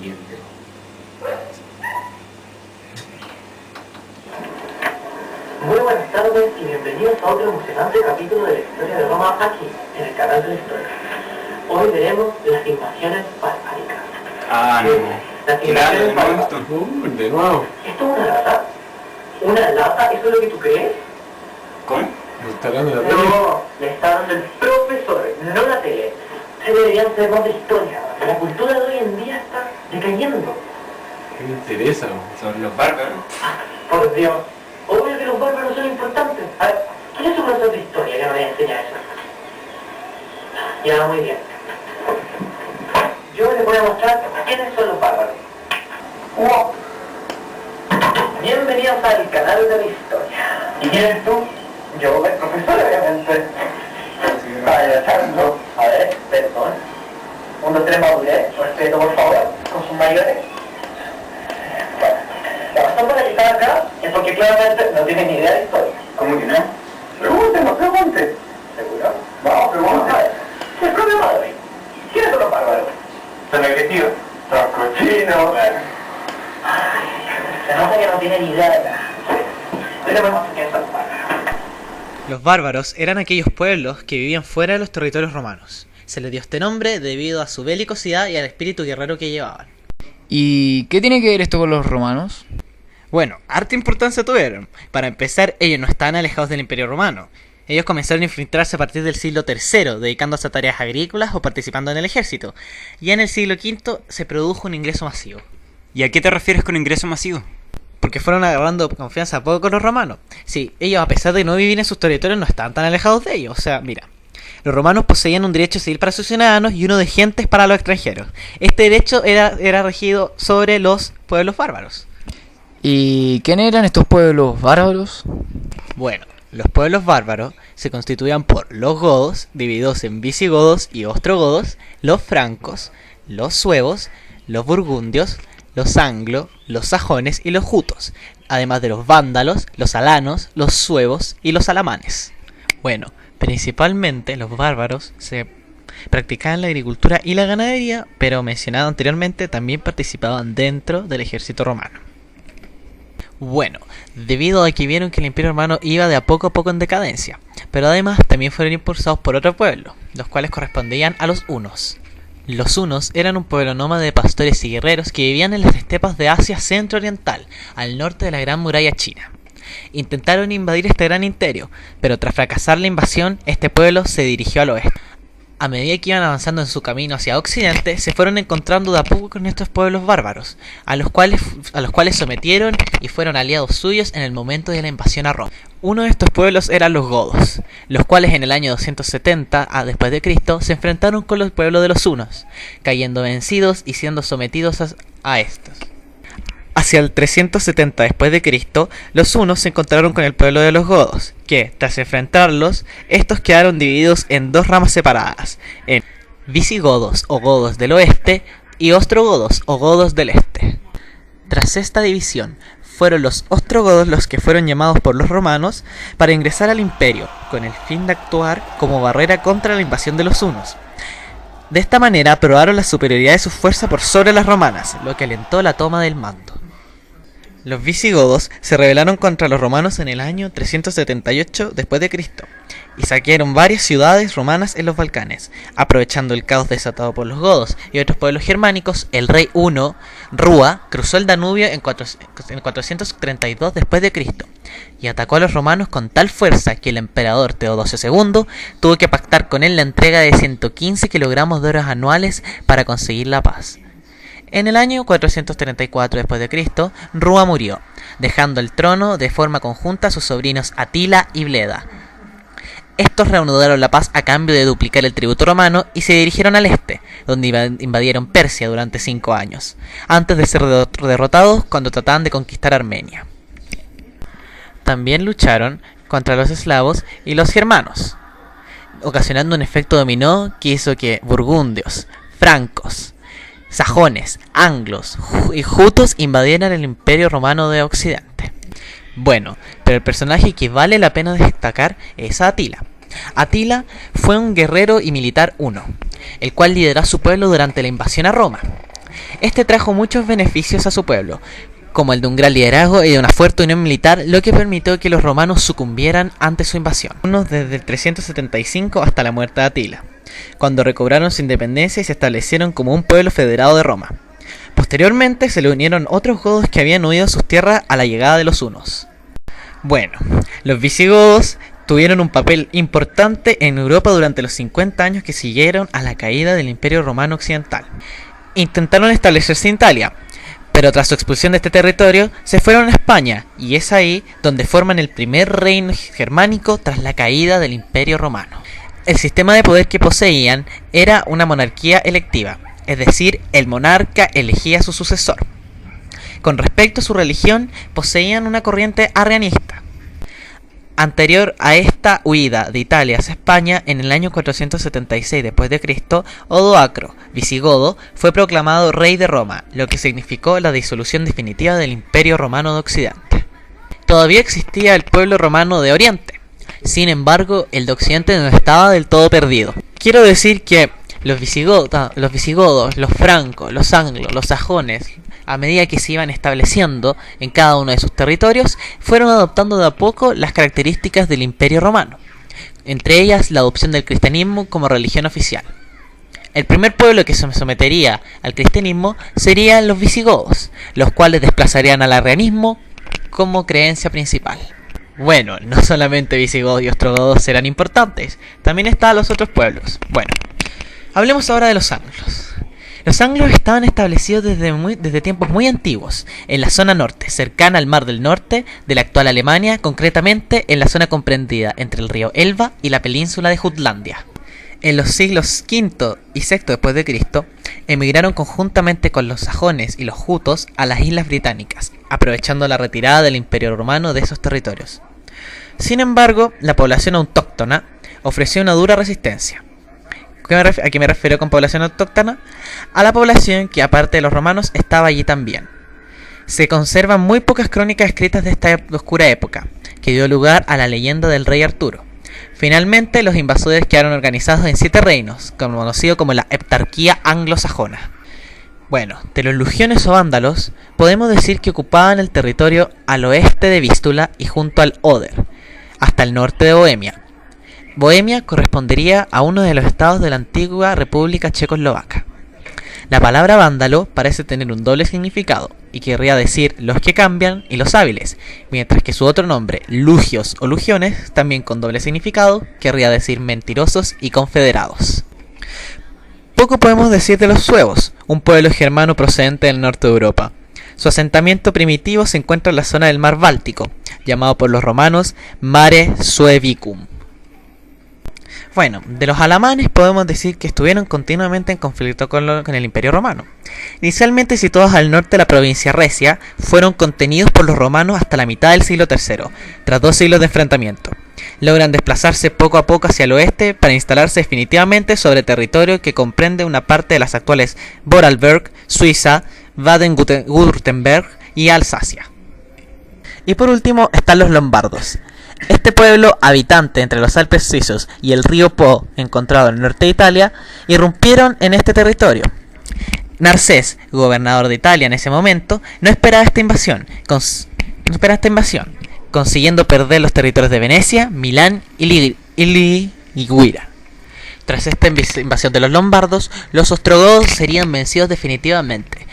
siguiente. Muy buenas tardes y bienvenidos a otro emocionante capítulo de la historia de Roma aquí, en el canal de la historia. Hoy veremos las invasiones barbáricas. Ah, no. Las Claro, invasiones de barbáricas. nuevo. De nuevo. ¿Esto es una lata? ¿Una lata? ¿Eso es lo que tú crees? ¿Cómo? ¿Me está hablando de la tele? No, le está dando el profesor, no la tele. Se deberían saber más de historia. La cultura de hoy en día está decayendo. ¿Qué me interesa? Son los bárbaros. Por Dios. Obvio que los bárbaros son importantes. A ver, ¿quién es su profesor de historia que nos voy a enseñar eso? Ya, muy bien. Yo les voy a mostrar quiénes son los bárbaros. ¡Wow! Bienvenidos al canal de la historia. ¿Y quién eres tú? Yo, el profesor, obviamente. Vaya, Sandro. A ver, perdón. 1, 3, madurez. Respeto, por favor, con sus mayores. Bueno, la razón por la que está acá es porque claramente no tiene ni idea de historia. ¿Cómo que no? Pregunte. ¿Seguro? Vamos, pregunte. A ver, el propio madre. ¿Quiénes son los bárbaros? Son agresivos. Son cochinos. Se nota que no tiene ni idea de nada. Pero vemos quiénes son los bárbaros. Los bárbaros eran aquellos pueblos que vivían fuera de los territorios romanos. Se les dio este nombre debido a su belicosidad y al espíritu guerrero que llevaban. ¿Y qué tiene que ver esto con los romanos? Bueno, harta importancia tuvieron. Para empezar, ellos no estaban alejados del Imperio Romano. Ellos comenzaron a infiltrarse a partir del siglo III, dedicándose a tareas agrícolas o participando en el ejército. Ya en el siglo V se produjo un ingreso masivo. ¿Y a qué te refieres con ingreso masivo? Porque fueron agarrando confianza a poco con los romanos. Sí, ellos a pesar de no vivir en sus territorios no estaban tan alejados de ellos. O sea, mira, los romanos poseían un derecho civil para sus ciudadanos y uno de gentes para los extranjeros. Este derecho era regido sobre los pueblos bárbaros. ¿Y quiénes eran estos pueblos bárbaros? Bueno, los pueblos bárbaros se constituían por los godos, divididos en visigodos y ostrogodos, los francos, los suevos, los burgundios, los anglos, los sajones y los jutos, además de los vándalos, los alanos, los suevos y los alamanes. Bueno, principalmente los bárbaros se practicaban la agricultura y la ganadería, pero mencionado anteriormente también participaban dentro del ejército romano. Bueno, debido a que vieron que el Imperio Romano iba de a poco en decadencia, pero además también fueron impulsados por otro pueblo, los cuales correspondían a los hunos. Los hunos eran un pueblo nómade de pastores y guerreros que vivían en las estepas de Asia centro-oriental, al norte de la Gran Muralla China. Intentaron invadir este gran imperio, pero tras fracasar la invasión, este pueblo se dirigió al oeste. A medida que iban avanzando en su camino hacia occidente, se fueron encontrando de a poco con estos pueblos bárbaros, a los cuales sometieron y fueron aliados suyos en el momento de la invasión a Roma. Uno de estos pueblos eran los godos, los cuales en el año 270 después de Cristo se enfrentaron con los pueblos de los hunos, cayendo vencidos y siendo sometidos a estos. Hacia el 370 después de Cristo, los hunos se encontraron con el pueblo de los godos, que, tras enfrentarlos, estos quedaron divididos en dos ramas separadas, en visigodos o godos del oeste y ostrogodos o godos del este. Tras esta división, fueron los ostrogodos los que fueron llamados por los romanos para ingresar al imperio, con el fin de actuar como barrera contra la invasión de los hunos. De esta manera probaron la superioridad de su fuerza por sobre las romanas, lo que alentó la toma del mando. Los visigodos se rebelaron contra los romanos en el año 378 después de Cristo y saquearon varias ciudades romanas en los Balcanes. Aprovechando el caos desatado por los godos y otros pueblos germánicos, el rey huno, Rúa, cruzó el Danubio en 432 después de Cristo y atacó a los romanos con tal fuerza que el emperador Teodosio II tuvo que pactar con él la entrega de 115 kilogramos de oro anuales para conseguir la paz. En el año 434 después de Cristo, Rúa murió, dejando el trono de forma conjunta a sus sobrinos Atila y Bleda. Estos reanudaron la paz a cambio de duplicar el tributo romano y se dirigieron al este, donde invadieron Persia durante 5 años, antes de ser derrotados cuando trataban de conquistar Armenia. También lucharon contra los eslavos y los germanos, ocasionando un efecto dominó que hizo que burgundios, francos, sajones, anglos y jutos invadieran el Imperio Romano de Occidente. Bueno, pero el personaje que vale la pena destacar es Atila. Atila fue un guerrero y militar huno, el cual lideró a su pueblo durante la invasión a Roma. Este trajo muchos beneficios a su pueblo, como el de un gran liderazgo y de una fuerte unión militar, lo que permitió que los romanos sucumbieran ante su invasión, desde el 375 hasta la muerte de Atila, cuando recobraron su independencia y se establecieron como un pueblo federado de Roma. Posteriormente se le unieron otros godos que habían huido a sus tierras a la llegada de los hunos. Bueno, los visigodos tuvieron un papel importante en Europa durante los 50 años que siguieron a la caída del Imperio Romano Occidental. Intentaron establecerse en Italia, pero tras su expulsión de este territorio se fueron a España, y es ahí donde forman el primer reino germánico tras la caída del Imperio Romano. El sistema de poder que poseían era una monarquía electiva, es decir, el monarca elegía a su sucesor. Con respecto a su religión, poseían una corriente arrianista. Anterior a esta huida de Italia hacia España, en el año 476 d.C., Odoacro, visigodo, fue proclamado rey de Roma, lo que significó la disolución definitiva del Imperio Romano de Occidente. Todavía existía el pueblo romano de Oriente, sin embargo, el de Occidente no estaba del todo perdido. Quiero decir que los visigodos, los francos, los anglos, los sajones, a medida que se iban estableciendo en cada uno de sus territorios, fueron adoptando de a poco las características del Imperio Romano, entre ellas la adopción del cristianismo como religión oficial. El primer pueblo que se sometería al cristianismo serían los visigodos, los cuales desplazarían al arrianismo como creencia principal. Bueno, no solamente visigodos y ostrogodos eran importantes, también estaban los otros pueblos. Bueno, hablemos ahora de los anglos. Los anglos estaban establecidos desde tiempos muy antiguos, en la zona norte, cercana al Mar del Norte de la actual Alemania, concretamente en la zona comprendida entre el río Elba y la península de Jutlandia. En los siglos V y VI después de Cristo, emigraron conjuntamente con los sajones y los jutos a las islas británicas, aprovechando la retirada del Imperio Romano de esos territorios. Sin embargo, la población autóctona ofreció una dura resistencia. ¿A qué me refiero con población autóctona? A la población que, aparte de los romanos, estaba allí también. Se conservan muy pocas crónicas escritas de esta oscura época, que dio lugar a la leyenda del rey Arturo. Finalmente, los invasores quedaron organizados en 7 reinos, conocido como la heptarquía anglosajona. Bueno, de los lugiones o vándalos, podemos decir que ocupaban el territorio al oeste de Vístula y junto al Oder, hasta el norte de Bohemia. Bohemia correspondería a uno de los estados de la antigua República Checoslovaca. La palabra vándalo parece tener un doble significado, y querría decir los que cambian y los hábiles, mientras que su otro nombre, lugios o lugiones, también con doble significado, querría decir mentirosos y confederados. Poco podemos decir de los suevos, un pueblo germano procedente del norte de Europa. Su asentamiento primitivo se encuentra en la zona del mar Báltico, llamado por los romanos Mare Suevicum. Bueno, de los alamanes podemos decir que estuvieron continuamente en conflicto con el Imperio Romano. Inicialmente situados al norte de la provincia Recia, fueron contenidos por los romanos hasta la mitad del siglo III, tras 2 siglos de enfrentamiento. Logran desplazarse poco a poco hacia el oeste para instalarse definitivamente sobre territorio que comprende una parte de las actuales Vorarlberg, Suiza, Baden-Württemberg y Alsacia. Y por último están los lombardos. Este pueblo, habitante entre los Alpes suizos y el río Po, encontrado en el norte de Italia, irrumpieron en este territorio. Narcés, gobernador de Italia en ese momento, no esperaba esta invasión, consiguiendo perder los territorios de Venecia, Milán y Liguira. Tras esta invasión de los lombardos, los ostrogodos serían vencidos definitivamente,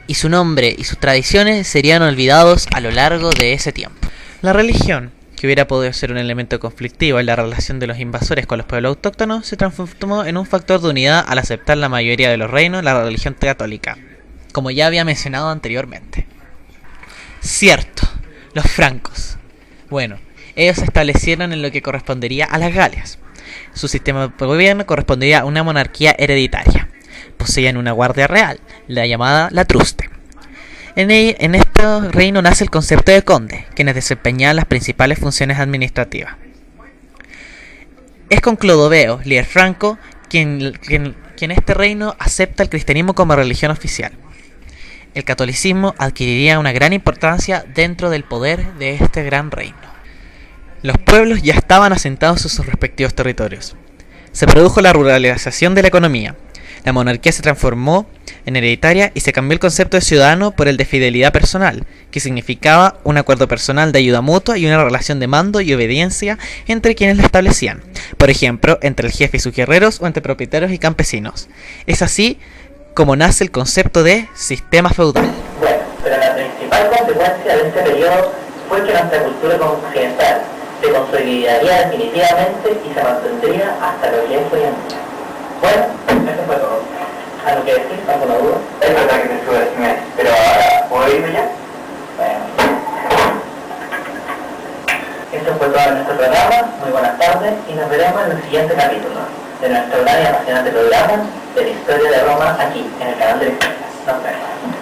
y su nombre y sus tradiciones serían olvidados a lo largo de ese tiempo. La religión, que hubiera podido ser un elemento conflictivo en la relación de los invasores con los pueblos autóctonos, se transformó en un factor de unidad al aceptar la mayoría de los reinos la religión católica, como ya había mencionado anteriormente. Cierto, los francos. Bueno, ellos se establecieron en lo que correspondería a las Galias. Su sistema de gobierno correspondería a una monarquía hereditaria. Poseían una guardia real, la llamada la Truste. En este reino nace el concepto de conde, quienes desempeñaban las principales funciones administrativas. Es con Clodoveo, líder franco, quien este reino acepta el cristianismo como religión oficial. El catolicismo adquiriría una gran importancia dentro del poder de este gran reino. Los pueblos ya estaban asentados en sus respectivos territorios. Se produjo la ruralización de la economía. La monarquía se transformó en hereditaria y se cambió el concepto de ciudadano por el de fidelidad personal, que significaba un acuerdo personal de ayuda mutua y una relación de mando y obediencia entre quienes la establecían, por ejemplo, entre el jefe y sus guerreros o entre propietarios y campesinos. Es así como nace el concepto de sistema feudal. Bueno, pero la principal consecuencia de este periodo fue que nuestra cultura occidental se consolidaría definitivamente y se mantendría hasta lo que es hoy en día. Bueno, eso fue todo. ¿A lo que decir? ¿Alguna duda? Es verdad que te subestimes, pero ahora, ¿puedo irme ya? Bueno. Esto fue todo en nuestro programa. Muy buenas tardes y nos veremos en el siguiente capítulo de nuestro gran y apasionante programa de la historia de Roma aquí, en el canal de la Historia. Nos vemos.